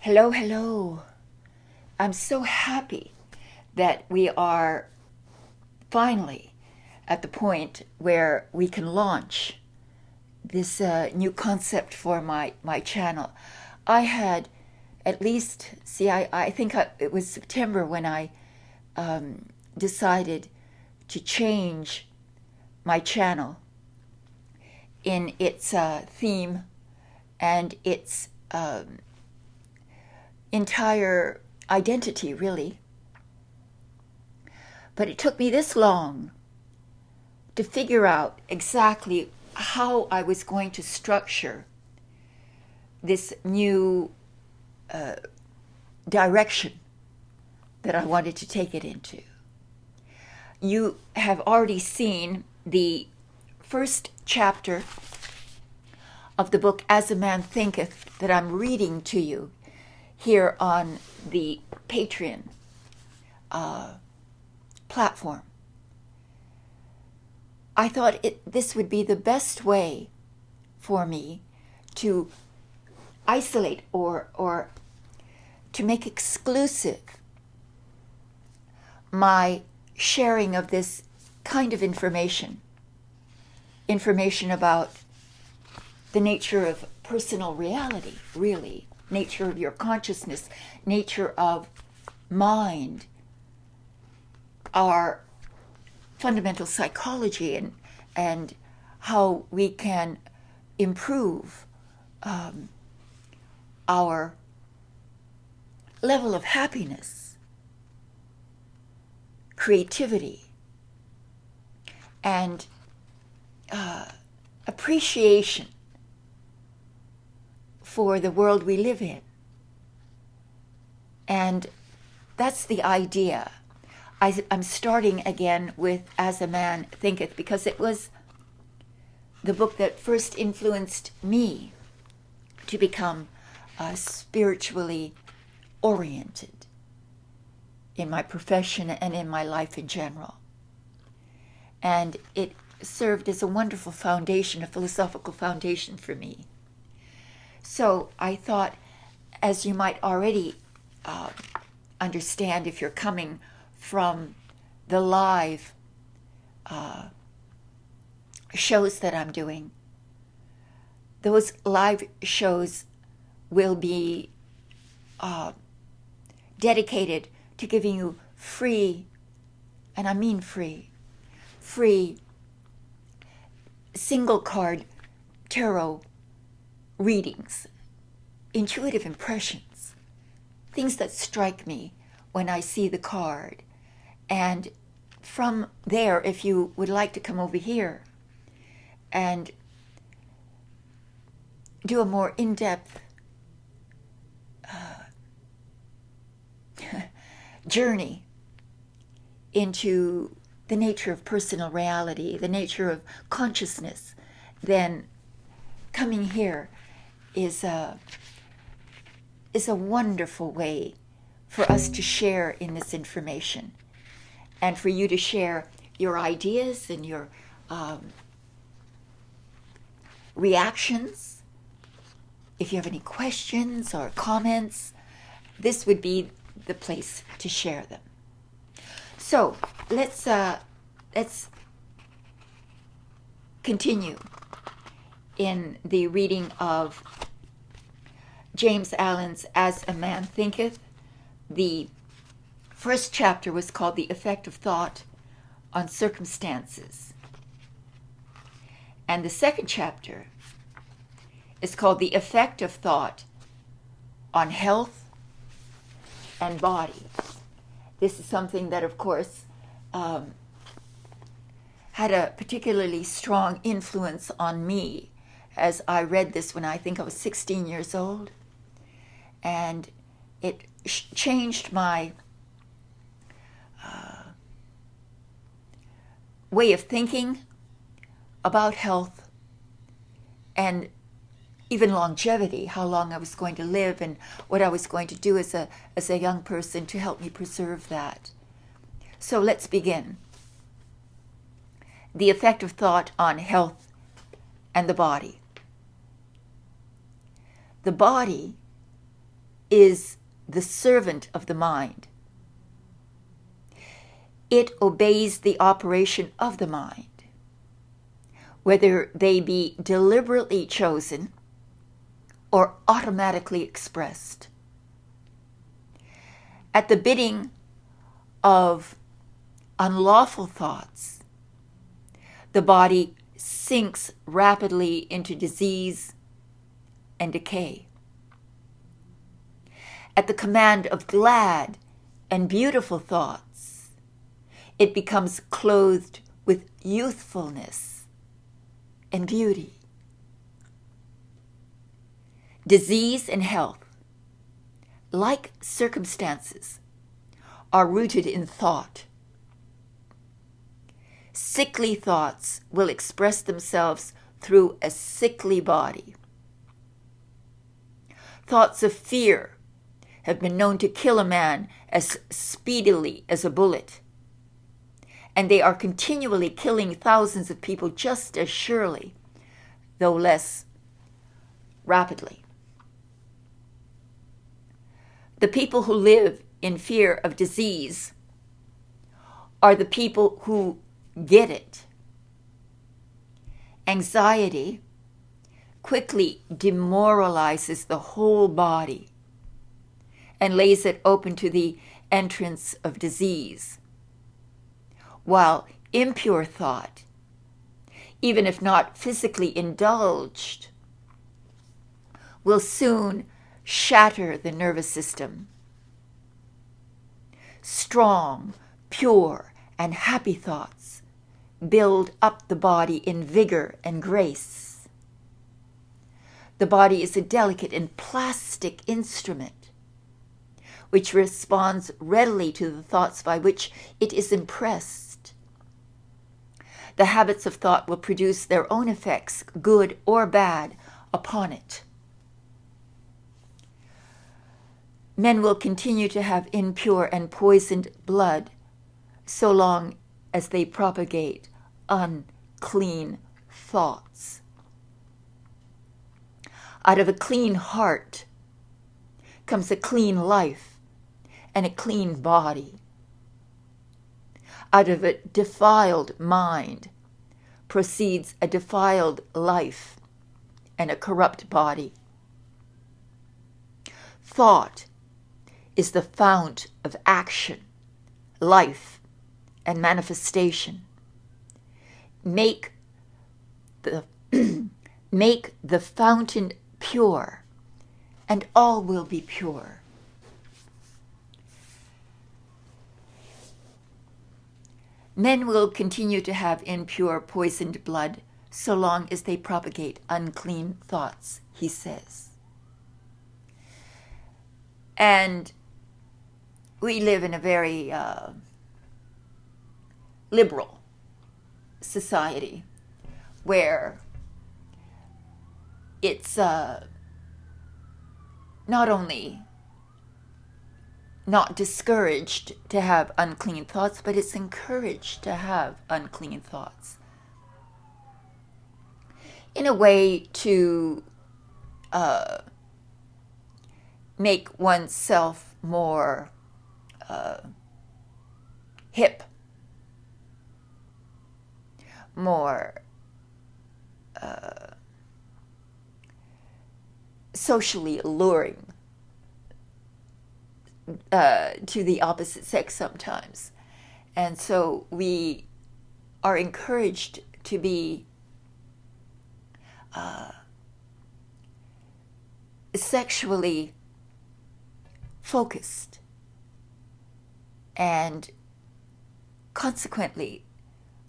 Hello, hello. I'm so happy that we are finally at the point where we can launch this new concept for my channel. I had at least, I think it was September when I decided to change my channel in its theme and its entire identity, really. But it took me this long to figure out exactly how I was going to structure this new direction that I wanted to take it into. You have already seen the first chapter of the book As a Man Thinketh that I'm reading to you here on the Patreon platform. I thought this would be the best way for me to isolate or to make exclusive my sharing of this kind of information about the nature of personal reality, really, nature of your consciousness, nature of mind, our fundamental psychology, and how we can improve our level of happiness, creativity, and appreciation for the world we live in. And that's the idea. I'm starting again with As a Man Thinketh because it was the book that first influenced me to become spiritually oriented in my profession and in my life in general. And it served as a wonderful foundation, a philosophical foundation for me. So I thought, as you might already understand if you're coming from the live shows that I'm doing, those live shows will be dedicated to giving you free, and I mean free single card tarot readings, intuitive impressions, things that strike me when I see the card. And from there, if you would like to come over here and do a more in-depth journey into the nature of personal reality, the nature of consciousness, then coming here is a wonderful way for us to share in this information, and for you to share your ideas and your reactions. If you have any questions or comments, this would be the place to share them. So let's continue in the reading of James Allen's As a Man Thinketh. The first chapter was called The Effect of Thought on Circumstances. And the second chapter is called The Effect of Thought on Health and Body. This is something that, of course, had a particularly strong influence on me as I read this when I think I was 16 years old. And it changed my way of thinking about health and even longevity, how long I was going to live and what I was going to do as a young person to help me preserve that. So let's begin. The effect of thought on health and the body. The body is the servant of the mind. It obeys the operation of the mind, whether they be deliberately chosen or automatically expressed. At the bidding of unlawful thoughts, the body sinks rapidly into disease and decay. At the command of glad and beautiful thoughts, it becomes clothed with youthfulness and beauty. Disease and health, like circumstances, are rooted in thought. Sickly thoughts will express themselves through a sickly body. Thoughts of fear have been known to kill a man as speedily as a bullet, and they are continually killing thousands of people just as surely, though less rapidly. The people who live in fear of disease are the people who get it. Anxiety quickly demoralizes the whole body and lays it open to the entrance of disease, while impure thought, even if not physically indulged, will soon shatter the nervous system. Strong, pure, and happy thoughts build up the body in vigor and grace. The body is a delicate and plastic instrument which responds readily to the thoughts by which it is impressed. The habits of thought will produce their own effects, good or bad, upon it. Men will continue to have impure and poisoned blood so long as they propagate unclean thoughts. Out of a clean heart comes a clean life and a clean body. Out of a defiled mind proceeds a defiled life and a corrupt body. Thought is the fount of action, life, and manifestation. Make the fountain pure, and all will be pure. Men will continue to have impure, poisoned blood so long as they propagate unclean thoughts, he says. And we live in a very liberal society where it's not only not discouraged to have unclean thoughts, but it's encouraged to have unclean thoughts. In a way to make oneself more hip, more socially alluring to the opposite sex sometimes. And so we are encouraged to be sexually focused, and consequently,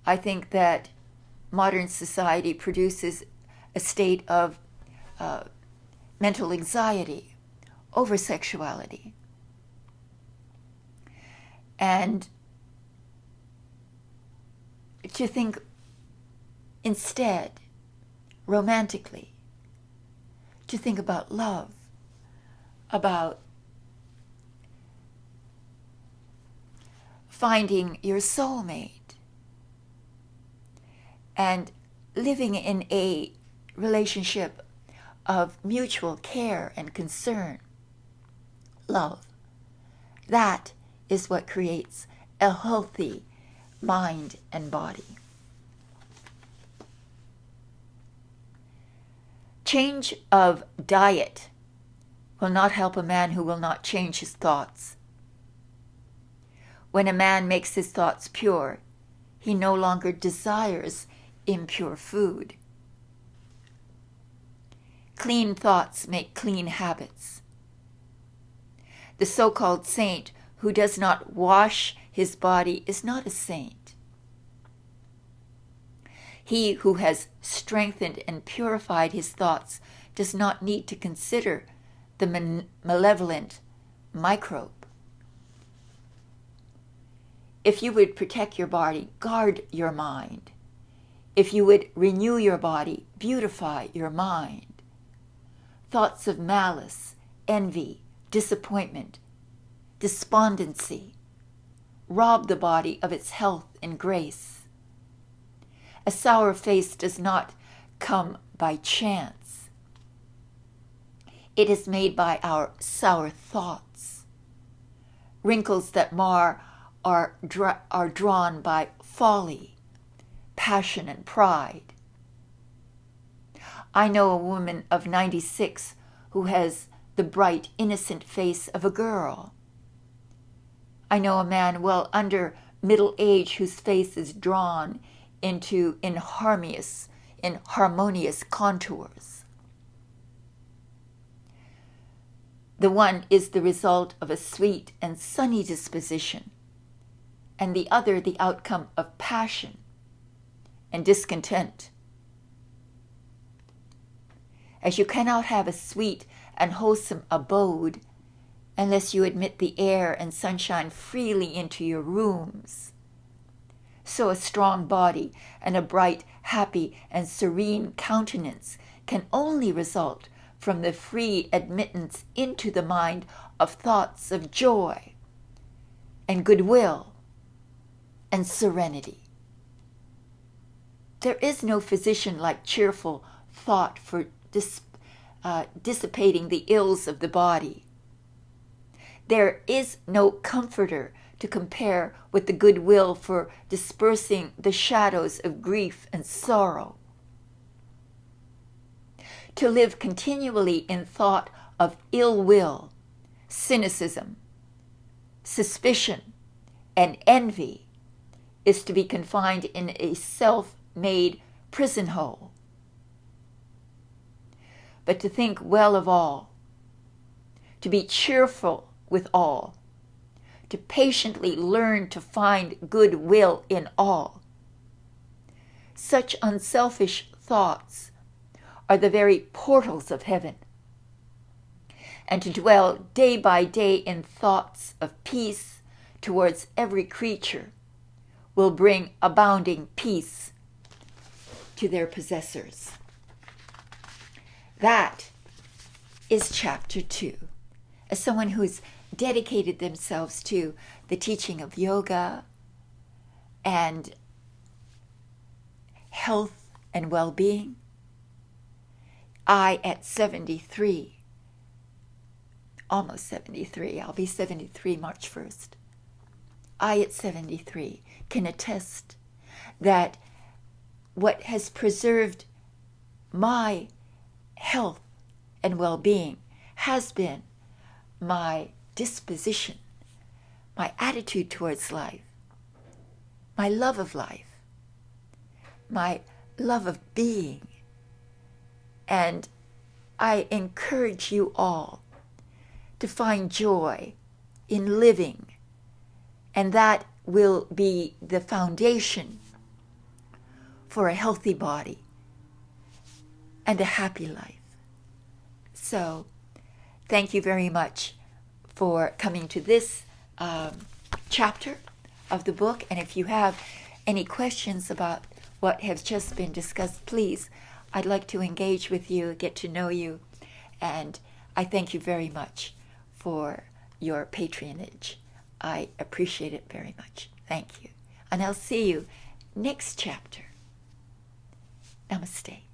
I think that modern society produces a state of mental anxiety over sexuality. And to think instead romantically, to think about love, about finding your soulmate, and living in a relationship of mutual care and concern. love. That is what creates a healthy mind and body. Change of diet will not help a man who will not change his thoughts. When a man makes his thoughts pure, he no longer desires impure food. Clean thoughts make clean habits. The so-called saint who does not wash his body is not a saint. He who has strengthened and purified his thoughts does not need to consider the malevolent microbe. If you would protect your body, guard your mind. If you would renew your body, beautify your mind. Thoughts of malice, envy, disappointment, despondency rob the body of its health and grace. A sour face does not come by chance. It is made by our sour thoughts. Wrinkles that mar are drawn by folly, passion, and pride. I know a woman of 96 who has the bright, innocent face of a girl. I know a man well under middle age whose face is drawn into inharmonious contours. The one is the result of a sweet and sunny disposition, and the other the outcome of passion and discontent. As you cannot have a sweet and wholesome abode unless you admit the air and sunshine freely into your rooms, so a strong body and a bright, happy, and serene countenance can only result from the free admittance into the mind of thoughts of joy and goodwill and serenity. There is no physician like cheerful thought for dissipating the ills of the body. There is no comforter to compare with the goodwill for dispersing the shadows of grief and sorrow. To live continually in thought of ill will, cynicism, suspicion, and envy is to be confined in a self-made prison hole. But to think well of all, to be cheerful with all, to patiently learn to find goodwill in all, such unselfish thoughts are the very portals of heaven. And to dwell day by day in thoughts of peace towards every creature will bring abounding peace to their possessors. That is chapter 2. As someone who's dedicated themselves to the teaching of yoga and health and well-being, I at 73, almost 73, I'll be 73 March 1st. I at 73 can attest that what has preserved my health and well-being has been my disposition, my attitude towards life, my love of life, my love of being. And I encourage you all to find joy in living, and that will be the foundation for a healthy body and a happy life. So, thank you very much for coming to this chapter of the book. And if you have any questions about what has just been discussed, please, I'd like to engage with you, get to know you. And I thank you very much for your patronage. I appreciate it very much. Thank you. And I'll see you next chapter. Namaste.